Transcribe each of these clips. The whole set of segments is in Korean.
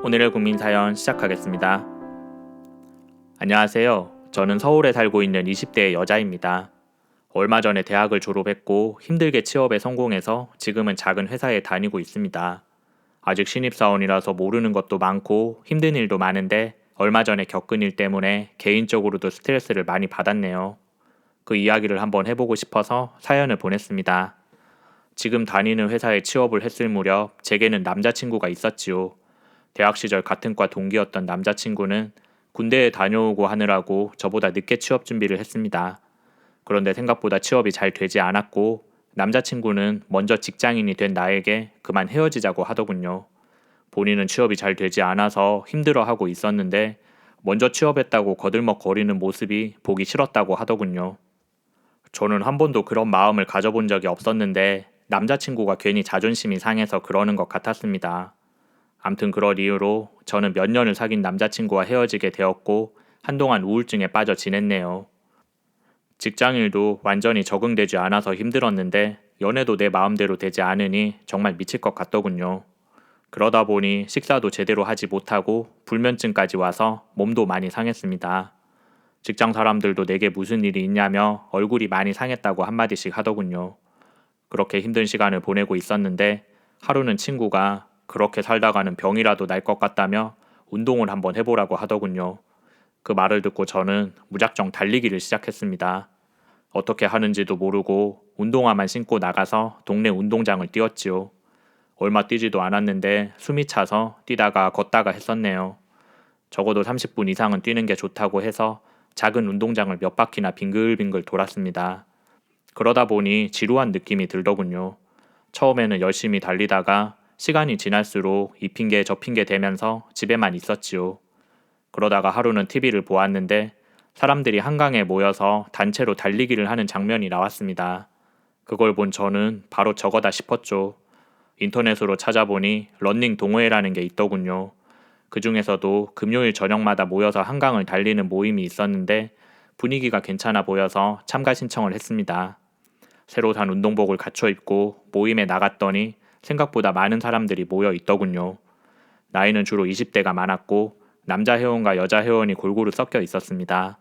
오늘의 국민사연 시작하겠습니다. 안녕하세요. 저는 서울에 살고 있는 20대의 여자입니다. 얼마 전에 대학을 졸업했고 힘들게 취업에 성공해서 지금은 작은 회사에 다니고 있습니다. 아직 신입사원이라서 모르는 것도 많고 힘든 일도 많은데 얼마 전에 겪은 일 때문에 개인적으로도 스트레스를 많이 받았네요. 그 이야기를 한번 해보고 싶어서 사연을 보냈습니다. 지금 다니는 회사에 취업을 했을 무렵 제게는 남자친구가 있었지요. 대학 시절 같은 과 동기였던 남자친구는 군대에 다녀오고 하느라고 저보다 늦게 취업 준비를 했습니다. 그런데 생각보다 취업이 잘 되지 않았고 남자친구는 먼저 직장인이 된 나에게 그만 헤어지자고 하더군요. 본인은 취업이 잘 되지 않아서 힘들어하고 있었는데 먼저 취업했다고 거들먹거리는 모습이 보기 싫었다고 하더군요. 저는 한 번도 그런 마음을 가져본 적이 없었는데 남자친구가 괜히 자존심이 상해서 그러는 것 같았습니다. 암튼 그럴 이유로 저는 몇 년을 사귄 남자친구와 헤어지게 되었고 한동안 우울증에 빠져 지냈네요. 직장일도 완전히 적응되지 않아서 힘들었는데 연애도 내 마음대로 되지 않으니 정말 미칠 것 같더군요. 그러다 보니 식사도 제대로 하지 못하고 불면증까지 와서 몸도 많이 상했습니다. 직장 사람들도 내게 무슨 일이 있냐며 얼굴이 많이 상했다고 한마디씩 하더군요. 그렇게 힘든 시간을 보내고 있었는데 하루는 친구가 그렇게 살다가는 병이라도 날 것 같다며 운동을 한번 해보라고 하더군요. 그 말을 듣고 저는 무작정 달리기를 시작했습니다. 어떻게 하는지도 모르고 운동화만 신고 나가서 동네 운동장을 뛰었지요. 얼마 뛰지도 않았는데 숨이 차서 뛰다가 걷다가 했었네요. 적어도 30분 이상은 뛰는 게 좋다고 해서 작은 운동장을 몇 바퀴나 빙글빙글 돌았습니다. 그러다 보니 지루한 느낌이 들더군요. 처음에는 열심히 달리다가 시간이 지날수록 이 핑계 저 핑계 대면서 집에만 있었지요. 그러다가 하루는 TV를 보았는데 사람들이 한강에 모여서 단체로 달리기를 하는 장면이 나왔습니다. 그걸 본 저는 바로 저거다 싶었죠. 인터넷으로 찾아보니 러닝 동호회라는 게 있더군요. 그 중에서도 금요일 저녁마다 모여서 한강을 달리는 모임이 있었는데 분위기가 괜찮아 보여서 참가 신청을 했습니다. 새로 산 운동복을 갖춰 입고 모임에 나갔더니 생각보다 많은 사람들이 모여 있더군요. 나이는 주로 20대가 많았고 남자 회원과 여자 회원이 골고루 섞여 있었습니다.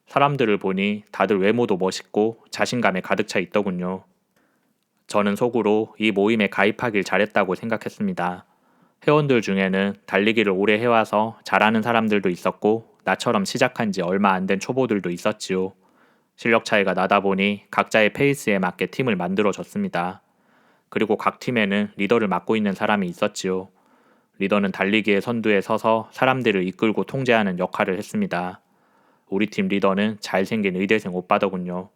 사람들을 보니 다들 외모도 멋있고 자신감에 가득 차 있더군요. 저는 속으로 이 모임에 가입하길 잘했다고 생각했습니다. 회원들 중에는 달리기를 오래 해와서 잘하는 사람들도 있었고 나처럼 시작한 지 얼마 안 된 초보들도 있었지요. 실력 차이가 나다 보니 각자의 페이스에 맞게 팀을 만들어줬습니다. 그리고 각 팀에는 리더를 맡고 있는 사람이 있었지요. 리더는 달리기의 선두에 서서 사람들을 이끌고 통제하는 역할을 했습니다. 우리 팀 리더는 잘생긴 의대생 오빠더군요.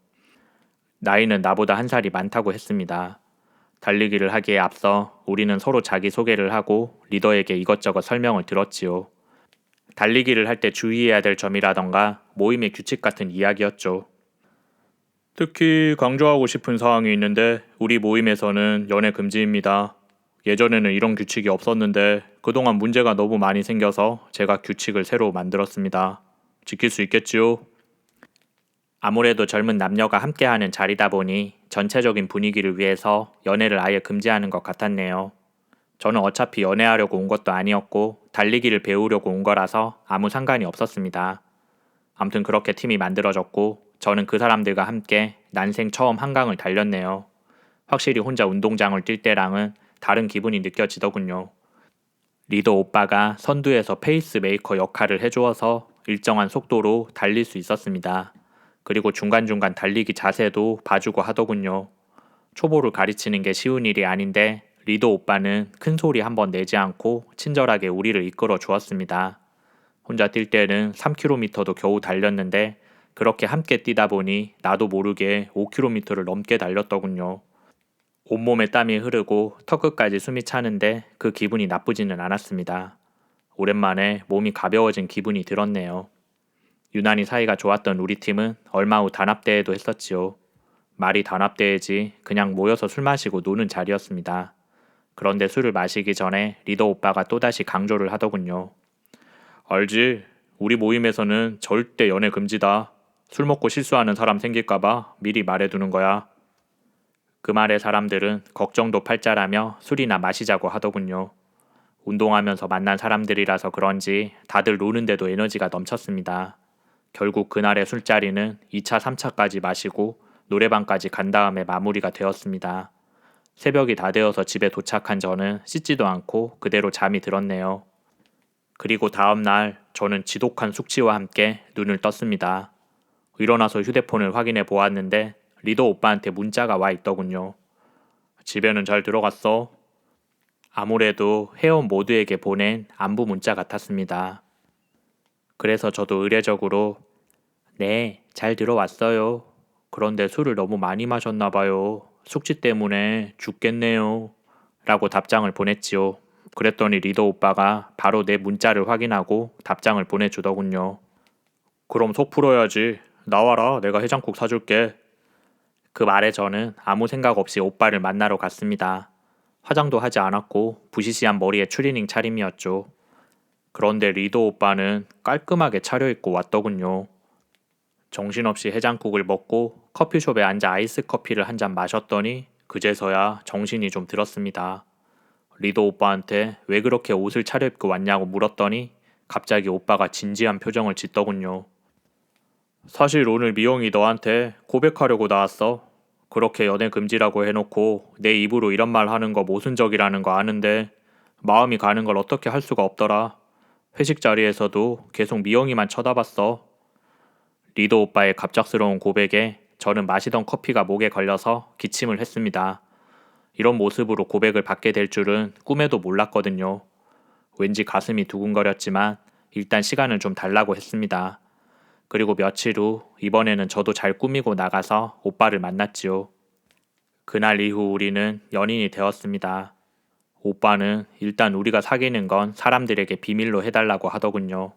나이는 나보다 한 살이 많다고 했습니다. 달리기를 하기에 앞서 우리는 서로 자기소개를 하고 리더에게 이것저것 설명을 들었지요. 달리기를 할 때 주의해야 될 점이라던가 모임의 규칙 같은 이야기였죠. 특히 강조하고 싶은 사항이 있는데 우리 모임에서는 연애 금지입니다. 예전에는 이런 규칙이 없었는데 그동안 문제가 너무 많이 생겨서 제가 규칙을 새로 만들었습니다. 지킬 수 있겠지요? 아무래도 젊은 남녀가 함께하는 자리다 보니 전체적인 분위기를 위해서 연애를 아예 금지하는 것 같았네요. 저는 어차피 연애하려고 온 것도 아니었고 달리기를 배우려고 온 거라서 아무 상관이 없었습니다. 암튼 그렇게 팀이 만들어졌고 저는 그 사람들과 함께 난생 처음 한강을 달렸네요. 확실히 혼자 운동장을 뛸 때랑은 다른 기분이 느껴지더군요. 리더 오빠가 선두에서 페이스메이커 역할을 해주어서 일정한 속도로 달릴 수 있었습니다. 그리고 중간중간 달리기 자세도 봐주고 하더군요. 초보를 가르치는 게 쉬운 일이 아닌데 리더 오빠는 큰 소리 한번 내지 않고 친절하게 우리를 이끌어 주었습니다. 혼자 뛸 때는 3km도 겨우 달렸는데 그렇게 함께 뛰다 보니 나도 모르게 5km를 넘게 달렸더군요. 온몸에 땀이 흐르고 턱끝까지 숨이 차는데 그 기분이 나쁘지는 않았습니다. 오랜만에 몸이 가벼워진 기분이 들었네요. 유난히 사이가 좋았던 우리 팀은 얼마 후 단합대회도 했었지요. 말이 단합대회지 그냥 모여서 술 마시고 노는 자리였습니다. 그런데 술을 마시기 전에 리더 오빠가 또다시 강조를 하더군요. 알지? 우리 모임에서는 절대 연애 금지다. 술 먹고 실수하는 사람 생길까봐 미리 말해두는 거야. 그 말에 사람들은 걱정도 팔자라며 술이나 마시자고 하더군요. 운동하면서 만난 사람들이라서 그런지 다들 노는데도 에너지가 넘쳤습니다. 결국 그날의 술자리는 2차, 3차까지 마시고 노래방까지 간 다음에 마무리가 되었습니다. 새벽이 다 되어서 집에 도착한 저는 씻지도 않고 그대로 잠이 들었네요. 그리고 다음날 저는 지독한 숙취와 함께 눈을 떴습니다. 일어나서 휴대폰을 확인해 보았는데 리더 오빠한테 문자가 와 있더군요. 집에는 잘 들어갔어? 아무래도 회원 모두에게 보낸 안부 문자 같았습니다. 그래서 저도 의례적으로 네, 잘 들어왔어요. 그런데 술을 너무 많이 마셨나 봐요. 숙취 때문에 죽겠네요. 라고 답장을 보냈지요. 그랬더니 리더 오빠가 바로 내 문자를 확인하고 답장을 보내주더군요. 그럼 속 풀어야지. 나와라. 내가 해장국 사줄게. 그 말에 저는 아무 생각 없이 오빠를 만나러 갔습니다. 화장도 하지 않았고 부시시한 머리에 추리닝 차림이었죠. 그런데 리더 오빠는 깔끔하게 차려입고 왔더군요. 정신없이 해장국을 먹고 커피숍에 앉아 아이스 커피를 한 잔 마셨더니 그제서야 정신이 좀 들었습니다. 리더 오빠한테 왜 그렇게 옷을 차려입고 왔냐고 물었더니 갑자기 오빠가 진지한 표정을 짓더군요. 사실 오늘 미영이 너한테 고백하려고 나왔어. 그렇게 연애 금지라고 해놓고 내 입으로 이런 말 하는 거 모순적이라는 거 아는데 마음이 가는 걸 어떻게 할 수가 없더라. 회식 자리에서도 계속 미영이만 쳐다봤어. 리더 오빠의 갑작스러운 고백에 저는 마시던 커피가 목에 걸려서 기침을 했습니다. 이런 모습으로 고백을 받게 될 줄은 꿈에도 몰랐거든요. 왠지 가슴이 두근거렸지만 일단 시간을 좀 달라고 했습니다. 그리고 며칠 후 이번에는 저도 잘 꾸미고 나가서 오빠를 만났지요. 그날 이후 우리는 연인이 되었습니다. 오빠는 일단 우리가 사귀는 건 사람들에게 비밀로 해달라고 하더군요.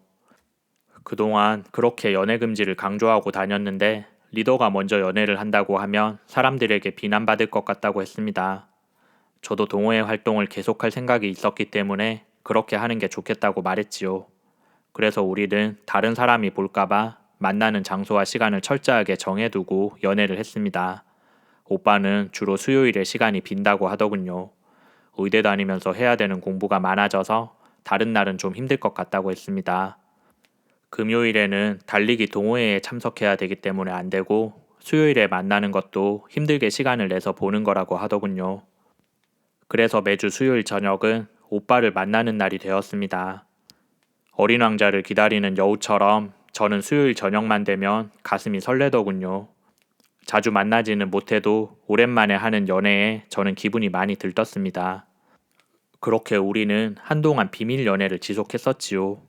그동안 그렇게 연애 금지를 강조하고 다녔는데 리더가 먼저 연애를 한다고 하면 사람들에게 비난받을 것 같다고 했습니다. 저도 동호회 활동을 계속할 생각이 있었기 때문에 그렇게 하는 게 좋겠다고 말했지요. 그래서 우리는 다른 사람이 볼까봐 만나는 장소와 시간을 철저하게 정해두고 연애를 했습니다. 오빠는 주로 수요일에 시간이 빈다고 하더군요. 의대 다니면서 해야 되는 공부가 많아져서 다른 날은 좀 힘들 것 같다고 했습니다. 금요일에는 달리기 동호회에 참석해야 되기 때문에 안 되고 수요일에 만나는 것도 힘들게 시간을 내서 보는 거라고 하더군요. 그래서 매주 수요일 저녁은 오빠를 만나는 날이 되었습니다. 어린 왕자를 기다리는 여우처럼 저는 수요일 저녁만 되면 가슴이 설레더군요. 자주 만나지는 못해도 오랜만에 하는 연애에 저는 기분이 많이 들떴습니다. 그렇게 우리는 한동안 비밀 연애를 지속했었지요.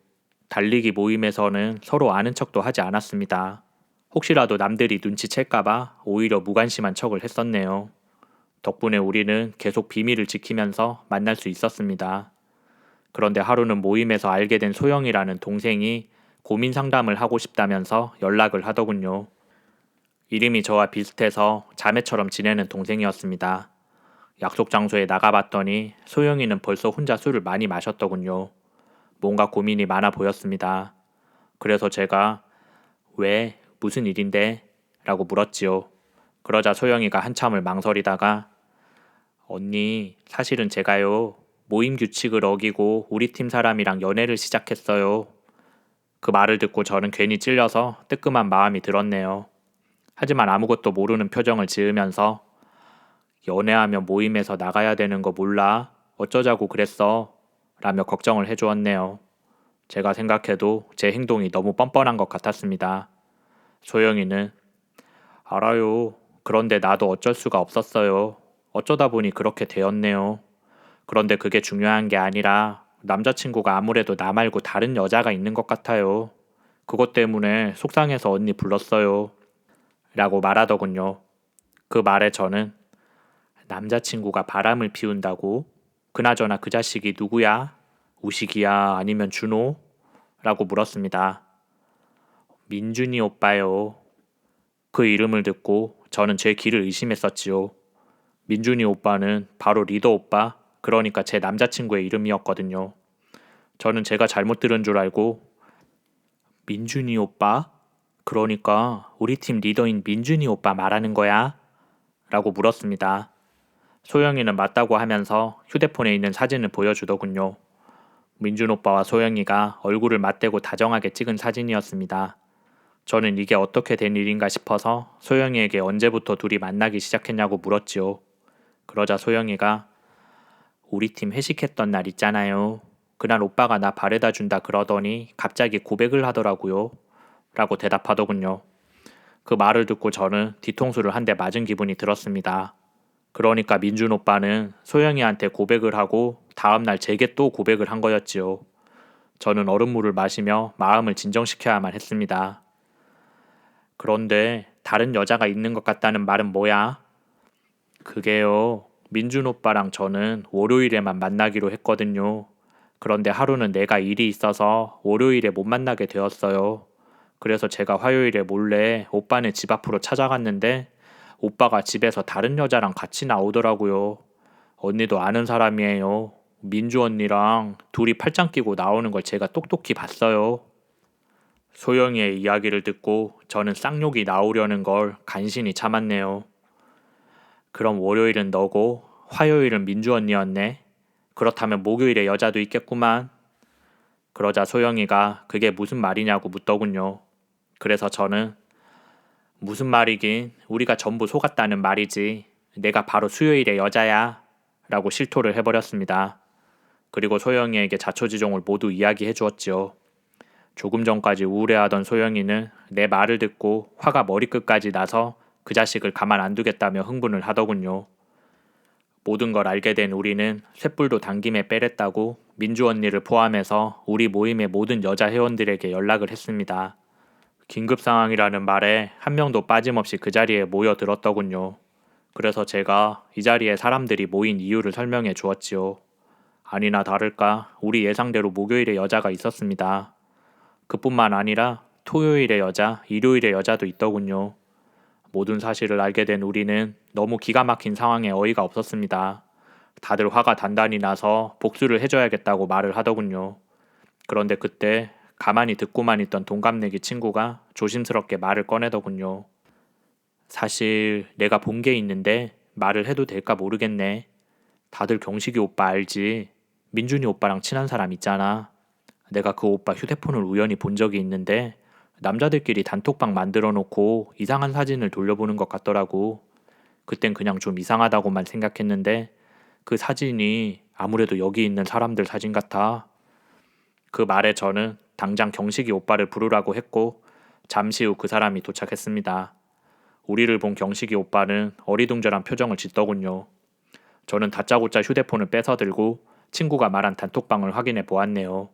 달리기 모임에서는 서로 아는 척도 하지 않았습니다. 혹시라도 남들이 눈치챌까봐 오히려 무관심한 척을 했었네요. 덕분에 우리는 계속 비밀을 지키면서 만날 수 있었습니다. 그런데 하루는 모임에서 알게 된 소영이라는 동생이 고민 상담을 하고 싶다면서 연락을 하더군요. 이름이 저와 비슷해서 자매처럼 지내는 동생이었습니다. 약속 장소에 나가봤더니 소영이는 벌써 혼자 술을 많이 마셨더군요. 뭔가 고민이 많아 보였습니다. 그래서 제가 왜? 무슨 일인데? 라고 물었지요. 그러자 소영이가 한참을 망설이다가 언니, 사실은 제가요. 모임 규칙을 어기고 우리 팀 사람이랑 연애를 시작했어요. 그 말을 듣고 저는 괜히 찔려서 뜨끔한 마음이 들었네요. 하지만 아무것도 모르는 표정을 지으면서 연애하면 모임에서 나가야 되는 거 몰라? 어쩌자고 그랬어? 라며 걱정을 해주었네요. 제가 생각해도 제 행동이 너무 뻔뻔한 것 같았습니다. 소영이는 알아요. 그런데 나도 어쩔 수가 없었어요. 어쩌다 보니 그렇게 되었네요. 그런데 그게 중요한 게 아니라 남자친구가 아무래도 나 말고 다른 여자가 있는 것 같아요. 그것 때문에 속상해서 언니 불렀어요. 라고 말하더군요. 그 말에 저는 남자친구가 바람을 피운다고? 그나저나 그 자식이 누구야? 우식이야? 아니면 준호? 라고 물었습니다. 민준이 오빠요. 그 이름을 듣고 저는 제 귀를 의심했었지요. 민준이 오빠는 바로 리더 오빠, 그러니까 제 남자친구의 이름이었거든요. 저는 제가 잘못 들은 줄 알고 민준이 오빠? 그러니까 우리 팀 리더인 민준이 오빠 말하는 거야? 라고 물었습니다. 소영이는 맞다고 하면서 휴대폰에 있는 사진을 보여주더군요. 민준 오빠와 소영이가 얼굴을 맞대고 다정하게 찍은 사진이었습니다. 저는 이게 어떻게 된 일인가 싶어서 소영이에게 언제부터 둘이 만나기 시작했냐고 물었지요. 그러자 소영이가 우리 팀 회식했던 날 있잖아요. 그날 오빠가 나 바래다 준다 그러더니 갑자기 고백을 하더라고요. 라고 대답하더군요. 그 말을 듣고 저는 뒤통수를 한 대 맞은 기분이 들었습니다. 그러니까 민준 오빠는 소영이한테 고백을 하고 다음날 제게 또 고백을 한 거였지요. 저는 얼음물을 마시며 마음을 진정시켜야만 했습니다. 그런데 다른 여자가 있는 것 같다는 말은 뭐야? 그게요. 민준 오빠랑 저는 월요일에만 만나기로 했거든요. 그런데 하루는 내가 일이 있어서 월요일에 못 만나게 되었어요. 그래서 제가 화요일에 몰래 오빠네 집 앞으로 찾아갔는데 오빠가 집에서 다른 여자랑 같이 나오더라고요. 언니도 아는 사람이에요. 민주 언니랑 둘이 팔짱 끼고 나오는 걸 제가 똑똑히 봤어요. 소영이의 이야기를 듣고 저는 쌍욕이 나오려는 걸 간신히 참았네요. 그럼 월요일은 너고 화요일은 민주 언니였네. 그렇다면 목요일에 여자도 있겠구만. 그러자 소영이가 그게 무슨 말이냐고 묻더군요. 그래서 저는 무슨 말이긴 우리가 전부 속았다는 말이지. 내가 바로 수요일에 여자야. 라고 실토를 해버렸습니다. 그리고 소영이에게 자초지종을 모두 이야기해 주었지요. 조금 전까지 우울해하던 소영이는 내 말을 듣고 화가 머리끝까지 나서 그 자식을 가만 안 두겠다며 흥분을 하더군요. 모든 걸 알게 된 우리는 쇳불도 당김에 빼랬다고 민주 언니를 포함해서 우리 모임의 모든 여자 회원들에게 연락을 했습니다. 긴급 상황이라는 말에 한 명도 빠짐없이 그 자리에 모여들었더군요. 그래서 제가 이 자리에 사람들이 모인 이유를 설명해 주었지요. 아니나 다를까 우리 예상대로 목요일에 여자가 있었습니다. 그뿐만 아니라 토요일에 여자, 일요일에 여자도 있더군요. 모든 사실을 알게 된 우리는 너무 기가 막힌 상황에 어이가 없었습니다. 다들 화가 단단히 나서 복수를 해줘야겠다고 말을 하더군요. 그런데 그때 가만히 듣고만 있던 동갑내기 친구가 조심스럽게 말을 꺼내더군요. 사실 내가 본 게 있는데 말을 해도 될까 모르겠네. 다들 경식이 오빠 알지? 민준이 오빠랑 친한 사람 있잖아. 내가 그 오빠 휴대폰을 우연히 본 적이 있는데 남자들끼리 단톡방 만들어 놓고 이상한 사진을 돌려보는 것 같더라고. 그땐 그냥 좀 이상하다고만 생각했는데 그 사진이 아무래도 여기 있는 사람들 사진 같아. 그 말에 저는 당장 경식이 오빠를 부르라고 했고 잠시 후 그 사람이 도착했습니다. 우리를 본 경식이 오빠는 어리둥절한 표정을 짓더군요. 저는 다짜고짜 휴대폰을 뺏어 들고 친구가 말한 단톡방을 확인해 보았네요.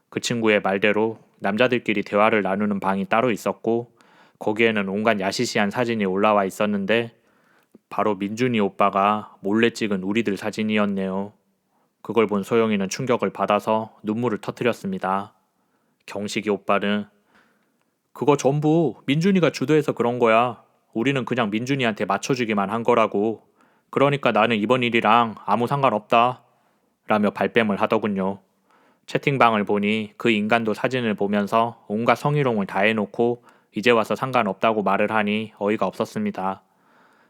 그 친구의 말대로 남자들끼리 대화를 나누는 방이 따로 있었고 거기에는 온갖 야시시한 사진이 올라와 있었는데 바로 민준이 오빠가 몰래 찍은 우리들 사진이었네요. 그걸 본 소영이는 충격을 받아서 눈물을 터뜨렸습니다. 경식이 오빠는 그거 전부 민준이가 주도해서 그런 거야. 우리는 그냥 민준이한테 맞춰주기만 한 거라고. 그러니까 나는 이번 일이랑 아무 상관없다. 라며 발뺌을 하더군요. 채팅방을 보니 그 인간도 사진을 보면서 온갖 성희롱을 다 해놓고 이제 와서 상관없다고 말을 하니 어이가 없었습니다.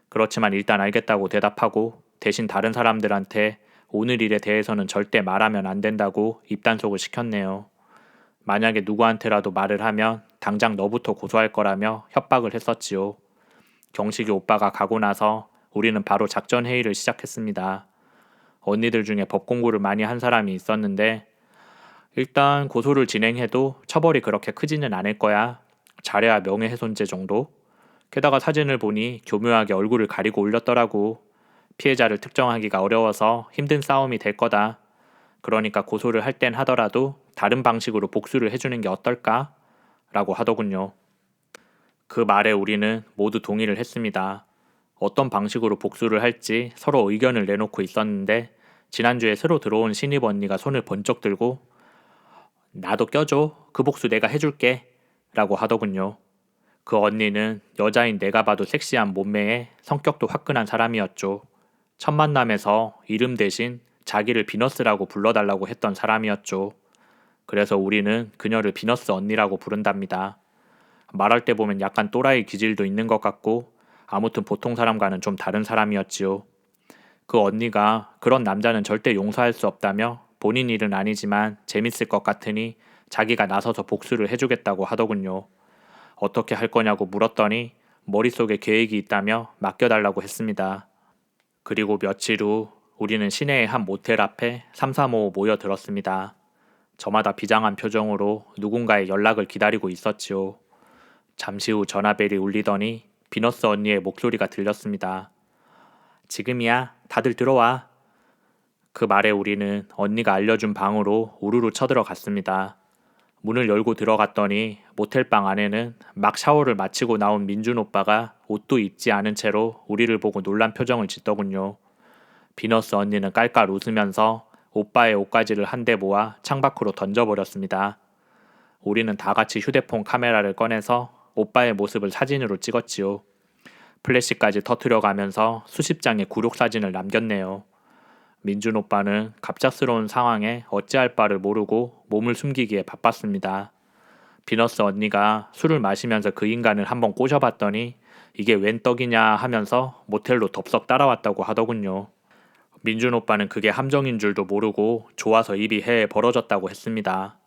그렇지만 일단 알겠다고 대답하고 대신 다른 사람들한테 오늘 일에 대해서는 절대 말하면 안 된다고 입단속을 시켰네요. 만약에 누구한테라도 말을 하면 당장 너부터 고소할 거라며 협박을 했었지요. 경식이 오빠가 가고 나서 우리는 바로 작전 회의를 시작했습니다. 언니들 중에 법 공부를 많이 한 사람이 있었는데 일단 고소를 진행해도 처벌이 그렇게 크지는 않을 거야. 잘해야 명예훼손죄 정도? 게다가 사진을 보니 교묘하게 얼굴을 가리고 올렸더라고. 피해자를 특정하기가 어려워서 힘든 싸움이 될 거다. 그러니까 고소를 할 땐 하더라도 다른 방식으로 복수를 해주는 게 어떨까? 라고 하더군요. 그 말에 우리는 모두 동의를 했습니다. 어떤 방식으로 복수를 할지 서로 의견을 내놓고 있었는데 지난주에 새로 들어온 신입 언니가 손을 번쩍 들고 나도 껴줘. 그 복수 내가 해줄게. 라고 하더군요. 그 언니는 여자인 내가 봐도 섹시한 몸매에 성격도 화끈한 사람이었죠. 첫 만남에서 이름 대신 자기를 비너스라고 불러달라고 했던 사람이었죠. 그래서 우리는 그녀를 비너스 언니라고 부른답니다. 말할 때 보면 약간 또라이 기질도 있는 것 같고 아무튼 보통 사람과는 좀 다른 사람이었지요. 그 언니가 그런 남자는 절대 용서할 수 없다며 본인 일은 아니지만 재밌을 것 같으니 자기가 나서서 복수를 해주겠다고 하더군요. 어떻게 할 거냐고 물었더니 머릿속에 계획이 있다며 맡겨달라고 했습니다. 그리고 며칠 후 우리는 시내의 한 모텔 앞에 삼삼오오 모여들었습니다. 저마다 비장한 표정으로 누군가의 연락을 기다리고 있었지요. 잠시 후 전화벨이 울리더니 비너스 언니의 목소리가 들렸습니다. 지금이야. 다들 들어와. 그 말에 우리는 언니가 알려준 방으로 우르르 쳐들어갔습니다. 문을 열고 들어갔더니 모텔방 안에는 막 샤워를 마치고 나온 민준 오빠가 옷도 입지 않은 채로 우리를 보고 놀란 표정을 짓더군요. 비너스 언니는 깔깔 웃으면서 오빠의 옷가지를 한데 모아 창밖으로 던져버렸습니다. 우리는 다 같이 휴대폰 카메라를 꺼내서 오빠의 모습을 사진으로 찍었지요. 플래시까지 터트려가면서 수십 장의 굴욕 사진을 남겼네요. 민준 오빠는 갑작스러운 상황에 어찌할 바를 모르고 몸을 숨기기에 바빴습니다. 비너스 언니가 술을 마시면서 그 인간을 한번 꼬셔봤더니 이게 웬 떡이냐 하면서 모텔로 덥석 따라왔다고 하더군요. 민준 오빠는 그게 함정인 줄도 모르고 좋아서 입이 해에 벌어졌다고 했습니다.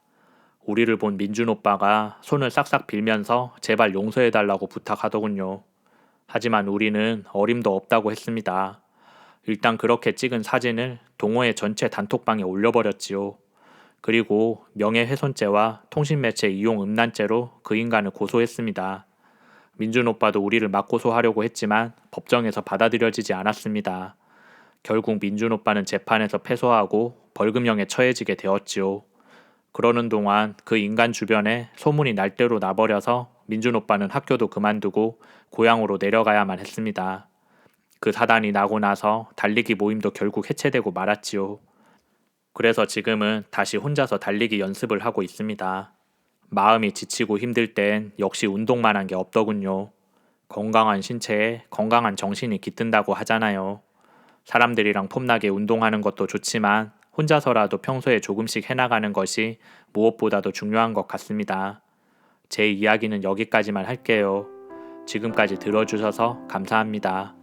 우리를 본 민준 오빠가 손을 싹싹 빌면서 제발 용서해달라고 부탁하더군요. 하지만 우리는 어림도 없다고 했습니다. 일단 그렇게 찍은 사진을 동호회 전체 단톡방에 올려버렸지요. 그리고 명예훼손죄와 통신매체 이용 음란죄로 그 인간을 고소했습니다. 민준 오빠도 우리를 맞고소하려고 했지만 법정에서 받아들여지지 않았습니다. 결국 민준 오빠는 재판에서 패소하고 벌금형에 처해지게 되었지요. 그러는 동안 그 인간 주변에 소문이 날대로 나버려서 민준 오빠는 학교도 그만두고 고향으로 내려가야만 했습니다. 그 사단이 나고 나서 달리기 모임도 결국 해체되고 말았지요. 그래서 지금은 다시 혼자서 달리기 연습을 하고 있습니다. 마음이 지치고 힘들 땐 역시 운동만 한 게 없더군요. 건강한 신체에 건강한 정신이 깃든다고 하잖아요. 사람들이랑 폼나게 운동하는 것도 좋지만 혼자서라도 평소에 조금씩 해나가는 것이 무엇보다도 중요한 것 같습니다. 제 이야기는 여기까지만 할게요. 지금까지 들어주셔서 감사합니다.